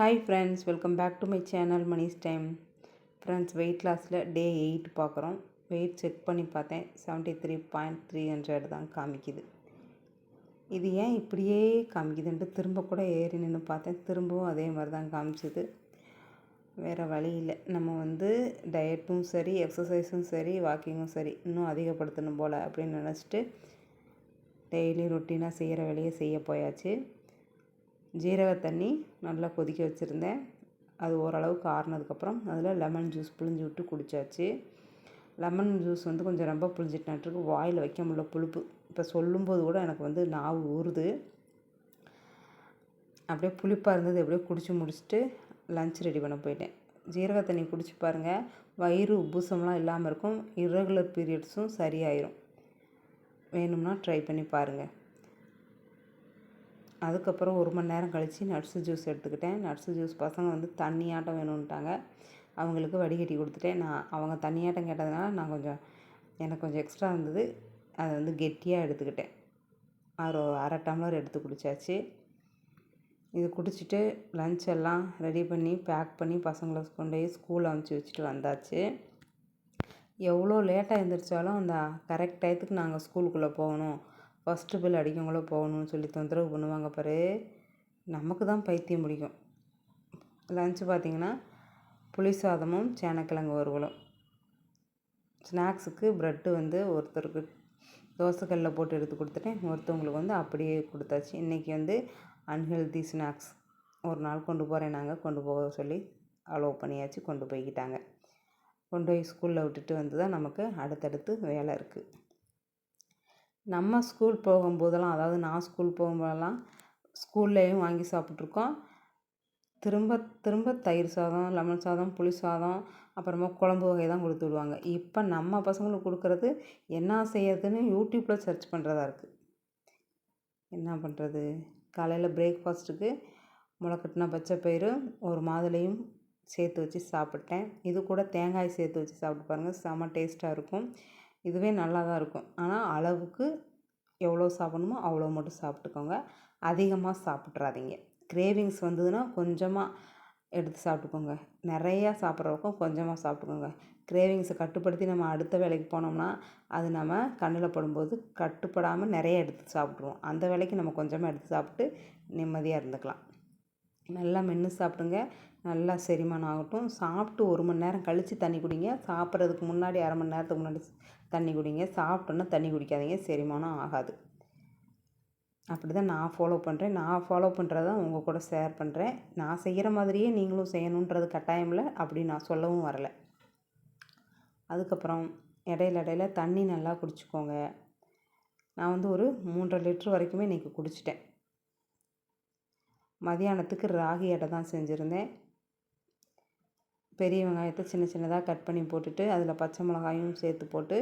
Hi friends, welcome back to my channel Mani's time. Friends, weight லாஸில் day 8 பார்க்குறோம். Weight check பண்ணி பார்த்தேன், 73.300 தான் காமிக்குது. இது ஏன் இப்படியே காமிக்குதுன்ட்டு திரும்ப கூட ஏறி நின்று பார்த்தேன், திரும்பவும் அதே மாதிரி தான் காமிச்சிது. வேறு வழி இல்லை. நம்ம டயட்டும் சரி, எக்ஸசைஸும் சரி, வாக்கிங்கும் சரி இன்னும் அதிகப்படுத்தணும் போல் அப்படின்னு நினச்சிட்டு டெய்லி ரொட்டீனாக செய்கிற வேலையை செய்ய போயாச்சு. ஜீரக தண்ணி நல்லா கொதிக்க வச்சுருந்தேன். அது ஓரளவுக்கு ஆறுனதுக்கப்புறம் அதில் லெமன் ஜூஸ் புழிஞ்சு விட்டு குடித்தாச்சு. லெமன் ஜூஸ் கொஞ்சம் ரொம்ப புழிஞ்சிட்டான்ட்டுருக்கு, வாயில் வைக்க முடியல புளிப்பு. இப்போ சொல்லும்போது கூட எனக்கு நாவு ஊறுது. அப்படியே புளிப்பாக இருந்தது. எப்படியோ குடிச்சு முடிச்சுட்டு லன்ச் ரெடி பண்ண போயிட்டேன். ஜீரக தண்ணி குடிச்சு பாருங்கள், வயிறு உப்புசம்லாம் இல்லாமல் இருக்கும். இர்ரெகுலர் பீரியட்ஸும் சரியாயிரும். வேணும்னா ட்ரை பண்ணி பாருங்கள். அதுக்கப்புறம் 1 மணி நேரம் கழித்து நட்ஸு ஜூஸ் எடுத்துக்கிட்டேன். நட்ஸு ஜூஸ் பசங்க தண்ணியாட்டம் வேணும்ன்ட்டாங்க. அவங்களுக்கு வடிகட்டி கொடுத்துட்டேன். அவங்க தண்ணியாட்டம் கேட்டதுனால எனக்கு கொஞ்சம் எக்ஸ்ட்ரா இருந்தது. அதை கெட்டியாக எடுத்துக்கிட்டேன். ஒரு அரை டம்ளர் எடுத்து குடித்தாச்சு. இது குடிச்சிட்டு லன்ச் எல்லாம் ரெடி பண்ணி பேக் பண்ணி பசங்களை கொண்டு போய் ஸ்கூலில் அனுப்பிச்சி வச்சுட்டு வந்தாச்சு. எவ்வளோ லேட்டாக எழுந்திரிச்சாலும் அந்த கரெக்ட் டயத்துக்கு நாங்கள் ஸ்கூலுக்குள்ளே போகணும், ஃபஸ்ட்டு பெல் அடிக்கவங்கள போகணும்னு சொல்லி தொந்தரவு பண்ணுவாங்க பாரு. நமக்கு தான் பைத்தியம் பிடிக்கும். லன்ச்சு பார்த்திங்கன்னா புளி சாதமும் சேனக்கிழங்கு வறுவலும். ஸ்நாக்ஸுக்கு ப்ரெட்டு ஒருத்தருக்கு தோசைக்கல்லில் போட்டு எடுத்து கொடுத்துட்டேன், ஒருத்தவங்களுக்கு அப்படியே கொடுத்தாச்சு. இன்றைக்கி அன்ஹெல்தி ஸ்நாக்ஸ் ஒரு நாள் கொண்டு போகிறேன், நாங்கள் கொண்டு போக சொல்லி அலோவ் பண்ணியாச்சு. கொண்டு போய்கிட்டாங்க. கொண்டு போய் ஸ்கூலில் விட்டுட்டு வந்து தான் நமக்கு அடுத்தடுத்து வேலை இருக்குது. நம்ம ஸ்கூல் போகும்போதெல்லாம், அதாவது நான் ஸ்கூல் போகும்போதெல்லாம் ஸ்கூல்லேயும் வாங்கி சாப்பிட்ருக்கோம். திரும்ப திரும்ப தயிர் சாதம், லெமன் சாதம், புளி சாதம், அப்புறமா குழம்பு வகை தான் கொடுத்து விடுவாங்க. இப்போ நம்ம பசங்களுக்கு கொடுக்குறது என்ன செய்யறதுன்னு யூடியூப்பில் சர்ச் பண்ணுறதா இருக்குது. என்ன பண்ணுறது? காலையில் பிரேக்ஃபாஸ்ட்டுக்கு முளைக்கட்டின பச்சைப்பயிறு ஒரு மாதுளையும் சேர்த்து வச்சு சாப்பிட்டேன். இது கூட தேங்காய் சேர்த்து வச்சு சாப்பிட்டு பாருங்கள், செம்ம டேஸ்ட்டாக இருக்கும். இதுவே நல்லா தான் இருக்கும். ஆனால் அளவுக்கு எவ்வளோ சாப்பிடணுமோ அவ்வளோ மட்டும் சாப்பிட்டுக்கோங்க. அதிகமாக சாப்பிட்றாதீங்க. கிரேவிங்ஸ் வந்ததுன்னா கொஞ்சமாக எடுத்து சாப்பிட்டுக்கோங்க. நிறையா சாப்பிட்றவக்கும் கொஞ்சமாக சாப்பிட்டுக்கோங்க. கிரேவிங்ஸை கட்டுப்படுத்தி நம்ம அடுத்த வேலைக்கு போனோம்னா அது நம்ம கண்ணில் படும்போது கட்டுப்படாமல் நிறைய எடுத்து சாப்பிட்ருவோம். அந்த வேலைக்கு நம்ம கொஞ்சமாக எடுத்து சாப்பிட்டு நிம்மதியாக இருந்துக்கலாம். நல்லா மென்று சாப்பிடுங்க, நல்லா செரிமானம் ஆகட்டும். சாப்பிட்டு 1 மணி நேரம் கழித்து தண்ணி குடிங்க. சாப்பிட்றதுக்கு முன்னாடி அரை மணி நேரத்துக்கு முன்னாடி தண்ணி குடிங்க. சாப்பிட்டோன்னா தண்ணி குடிக்காதீங்க, செரிமானம் ஆகாது. அப்படி தான் நான் ஃபாலோ பண்ணுறேன். நான் ஃபாலோ பண்ணுறத உங்கள் கூட ஷேர் பண்ணுறேன். நான் செய்கிற மாதிரியே நீங்களும் செய்யணுன்றது கட்டாயம் இல்லை, அப்படி நான் சொல்லவும் வரலை. அதுக்கப்புறம் இடையில தண்ணி நல்லா குடிச்சிக்கோங்க. நான் ஒரு 3.5 லிட்டர் வரைக்குமே இன்றைக்கி குடிச்சிட்டேன். மதியானத்துக்கு ராகி அடை தான் செஞ்சுருந்தேன். பெரிய வெங்காயத்தை சின்ன சின்னதாக கட் பண்ணி போட்டுட்டு அதில் பச்சை மிளகாயும் சேர்த்து போட்டு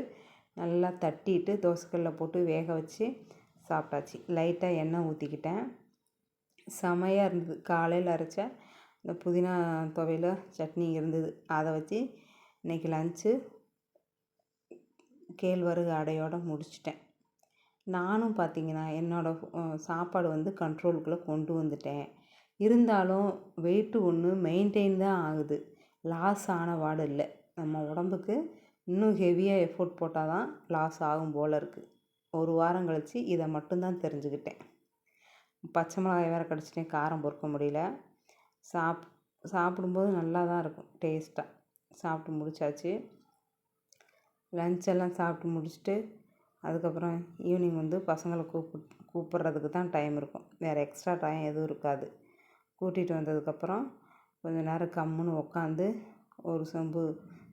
நல்லா தட்டிட்டு தோசைக்கல்லில் போட்டு வேக வச்சு சாப்பிட்டாச்சு. லைட்டாக எண்ணெய் ஊற்றிக்கிட்டேன். செமையாக இருந்தது. காலையில் அரைச்ச இந்த புதினா துவையல் சட்னி இருந்தது, அதை வச்சு இன்றைக்கி லன்ச்சு கேழ்வரகு அடையோடு முடிச்சிட்டேன். நானும் பார்த்திங்கன்னா என்னோடய சாப்பாடு கண்ட்ரோலுக்குள்ளே கொண்டு வந்துட்டேன். இருந்தாலும் வெயிட்டு மெயின்டைன் தான் ஆகுது, லாஸ் ஆன வாடு இல்லை. நம்ம உடம்புக்கு இன்னும் ஹெவியாக எஃபோர்ட் போட்டால் தான் லாஸ் ஆகும் போல் இருக்குது. 1 வாரம் கழித்து இதை மட்டும்தான் தெரிஞ்சுக்கிட்டேன். பச்சை மிளகாய் வேறு கடிச்சிட்டேன், காரம் பொறுக்க முடியல. சாப்பிடும்போது நல்லா தான் இருக்கும், டேஸ்ட்டாக. சாப்பிட்டு முடித்தாச்சு. லன்ச்செல்லாம் சாப்பிட்டு முடிச்சுட்டு அதுக்கப்புறம் ஈவினிங் பசங்களை கூப்பிட்றதுக்கு தான் டைம் இருக்கும். வேறு எக்ஸ்ட்ரா டைம் எதுவும் இருக்காது. கூட்டிகிட்டு வந்ததுக்கப்புறம் கொஞ்சம் நேரம் கம்முன்னு உட்காந்து ஒரு சொம்பு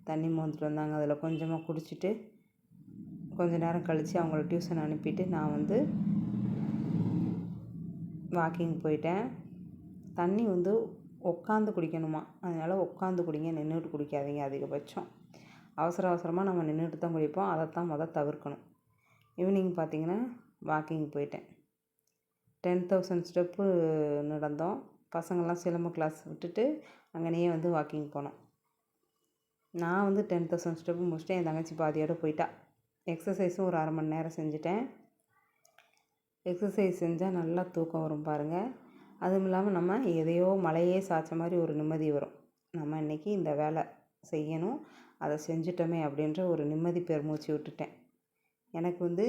தண்ணி மோந்துட்டு வந்தாங்க. அதில் கொஞ்சமாக குடிச்சிட்டு கொஞ்சம் நேரம் கழித்து அவங்கள டியூஷன் அனுப்பிட்டு நான் வாக்கிங் போயிட்டேன். தண்ணி உட்காந்து குடிக்கணுமா, அதனால் உட்காந்து குடிங்க, நின்றுட்டு குடிக்காதீங்க. அதிகபட்சம் அவசரமாக நம்ம நின்றுட்டு தான் குடிப்போம், அதைத்தான் தவிர்க்கணும். ஈவினிங் பார்த்திங்கன்னா வாக்கிங் போயிட்டேன். 10,000 ஸ்டெப்பு நடந்தோம். பசங்கள்லாம் சிலம்ப கிளாஸ் விட்டுட்டு அங்கேயே வாக்கிங் போனோம். நான் 10,000 ஸ்டெப்பு முடிச்சிட்டேன். என் தங்கச்சி பாதியோடு போயிட்டா. எக்ஸசைஸும் ஒரு அரை மணி நேரம் செஞ்சுட்டேன். எக்ஸசைஸ் செஞ்சால் நல்லா தூக்கம் வரும் பாருங்கள். அதுவும் இல்லாமல் நம்ம எதையோ மலையே சாய்ச்ச மாதிரி ஒரு நிம்மதி வரும். நம்ம இன்றைக்கி இந்த வேலை செய்யணும், அதை செஞ்சுட்டோமே அப்படின்ற ஒரு நிம்மதி பெருமூச்சு விட்டுட்டேன். எனக்கு வந்து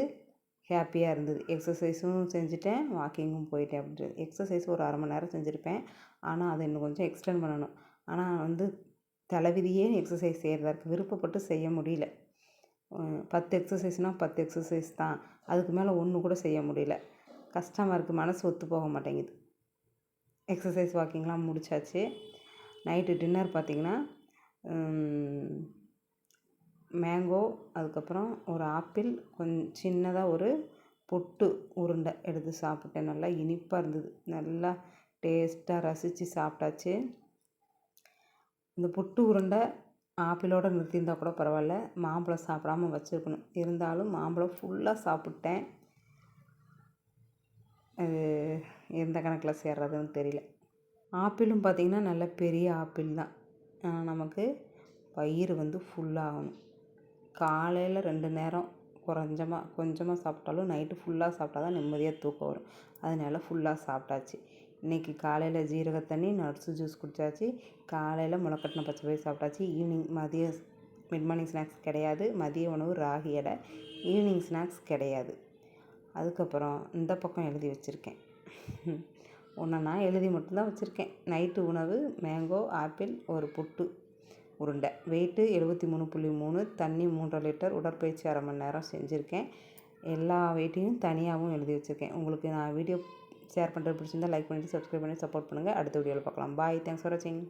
ஹாப்பியாக இருந்தது. எக்ஸசைஸும் செஞ்சுட்டேன், வாக்கிங்கும் போயிட்டேன் அப்படின்றது. எக்ஸசைஸ் ஒரு 1/2 மணி நேரம் செஞ்சுருப்பேன். ஆனால் அதை இன்னும் கொஞ்சம் எக்ஸ்டெண்ட் பண்ணணும். ஆனால் வந்து தலைவிதியே எக்ஸசைஸ் செய்கிறதா இருக்குது. விருப்பப்பட்டு செய்ய முடியல. 10 எக்ஸசைஸ்னால் 10 எக்ஸசைஸ் தான். அதுக்கு மேலே ஒன்று கூட செய்ய முடியல. கஷ்டமாக இருக்குது. மனசு ஒத்து போக மாட்டேங்குது. எக்ஸசைஸ் வாக்கிங்லாம் முடிச்சாச்சு. நைட்டு டின்னர் பார்த்திங்கன்னா மேங்கோ, அதுக்கப்புறம் ஒரு ஆப்பிள், சின்னதாக ஒரு பொட்டு உருண்டை எடுத்து சாப்பிட்டேன். நல்லா இனிப்பாக இருந்தது. நல்லா டேஸ்ட்டாக ரசித்து சாப்பிட்டாச்சு. இந்த பொட்டு உருண்டை ஆப்பிளோடு நிறுத்தியிருந்தால் கூட பரவாயில்ல, மாம்பழம் சாப்பிடாமல் வச்சுருக்கணும். இருந்தாலும் மாம்பழம் ஃபுல்லாக சாப்பிட்டேன். அது எந்த கணக்கில் சேர்றதுன்னு தெரியல. ஆப்பிளும் பார்த்திங்கன்னா நல்ல பெரிய ஆப்பிள் தான். நமக்கு வயிறு வந்து ஃபுல்லாகணும். காலையில் 2 நேரம் கொஞ்சமாக சாப்பிட்டாலும் நைட்டு ஃபுல்லாக சாப்பிட்டா தான் நிம்மதியாக தூக்கம் வரும். அதனால ஃபுல்லாக சாப்பிட்டாச்சு. இன்றைக்கி காலையில் ஜீரக தண்ணி, நட்ஸு ஜூஸ் குடித்தாச்சு. காலையில் முளைக்கட்டின பச்சை பயிறு சாப்பிட்டாச்சு. ஈவினிங் மிட் மார்னிங் ஸ்நாக்ஸ் கிடையாது. மதிய உணவு ராகி அடை. ஈவினிங் ஸ்நாக்ஸ் கிடையாது. அதுக்கப்புறம் இந்த பக்கம் எழுதி வச்சுருக்கேன். நான் எழுதி மட்டும்தான் வச்சுருக்கேன். நைட்டு உணவு மேங்கோ, ஆப்பிள், ஒரு புட்டு உருண்டை. வெயிட்டு 73.3, தண்ணி 3.5 லிட்டர், உடற்பயிற்சி 1/2 மணி நேரம் செஞ்சுருக்கேன். எல்லா வெயிட்டையும் தனியாகவும் எழுதி வச்சுருக்கேன். உங்களுக்கு நான் வீடியோ ஷேர் பண்ணுறது பிடிச்சிருந்தால் லைக் பண்ணிவிட்டு சப்ஸ்கிரைப் பண்ணி சப்போர்ட் பண்ணுங்கள். அடுத்த வீடியோவில் பார்க்கலாம். பாய். தேங்க்ஸ் ஃபார் வாட்சிங்.